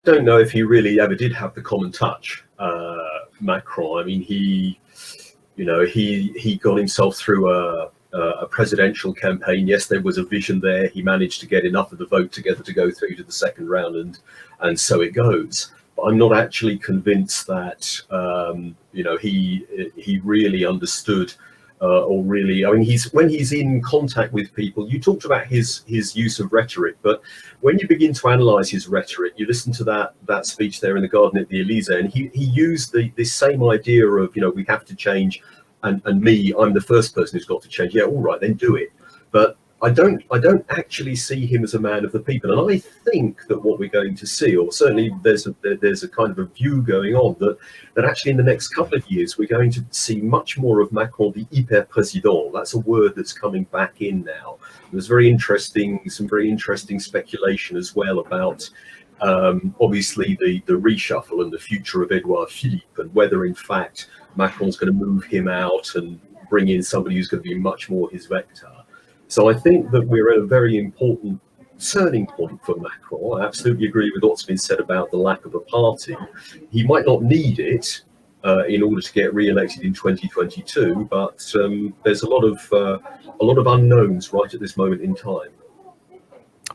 don't know if he really ever did have the common touch, Macron. I mean, he got himself through a presidential campaign. Yes, there was a vision there. He managed to get enough of the vote together to go through to the second round, and so it goes. But I'm not actually convinced that he really understood. Or really, I mean, when he's in contact with people. You talked about his use of rhetoric, but when you begin to analyse his rhetoric, you listen to that speech there in the garden at the Elysee, and he used this same idea of we have to change, and I'm the first person who's got to change. Yeah, all right, then do it. But I don't actually see him as a man of the people, and I think that what we're going to see, or certainly there's a kind of a view going on that actually in the next couple of years we're going to see much more of Macron, the hyper président. That's a word that's coming back in now. There's some very interesting speculation as well about obviously the reshuffle and the future of Edouard Philippe, and whether in fact Macron's going to move him out and bring in somebody who's going to be much more his vector. So I think that we're at a very important turning point for Macron. I absolutely agree with what's been said about the lack of a party. He might not need it in order to get re-elected in 2022, but there's a lot of unknowns right at this moment in time.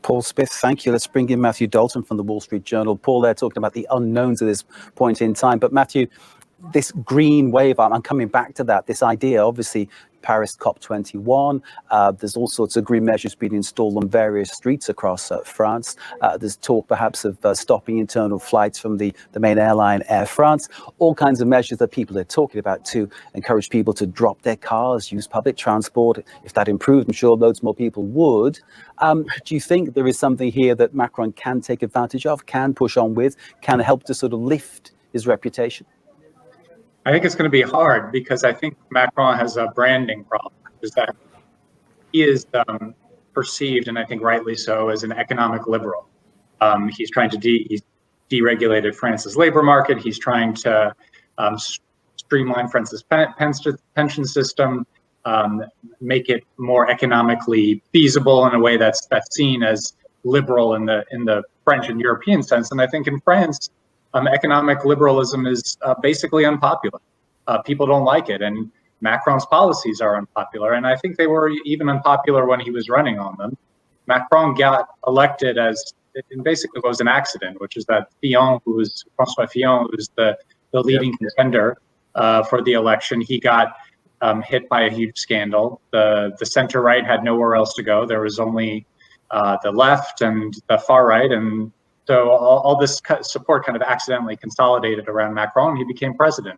Paul Smith, thank you. Let's bring in Matthew Dalton from the Wall Street Journal. Paul, they're talking about the unknowns at this point in time. But Matthew, this green wave, I'm coming back to that, this idea, obviously, Paris COP21, there's all sorts of green measures being installed on various streets across France. There's talk perhaps of stopping internal flights from the main airline Air France, all kinds of measures that people are talking about to encourage people to drop their cars, use public transport. If that improved, I'm sure loads more people would. Do you think there is something here that Macron can take advantage of, can push on with, can help to sort of lift his reputation? I think it's going to be hard because I think Macron has a branding problem, is that he is perceived, and I think rightly so, as an economic liberal. He's trying to he's deregulated France's labor market. He's trying to streamline France's pension system, make it more economically feasible in a way that's seen as liberal in the French and European sense. And I think in France, economic liberalism is basically unpopular. People don't like it, and Macron's policies are unpopular. And I think they were even unpopular when he was running on them. Macron got elected as, it basically was an accident, which is that François Fillon, who's the leading contender for the election, he got hit by a huge scandal. The center right had nowhere else to go. There was only the left and the far right, and so all this support kind of accidentally consolidated around Macron. He became president.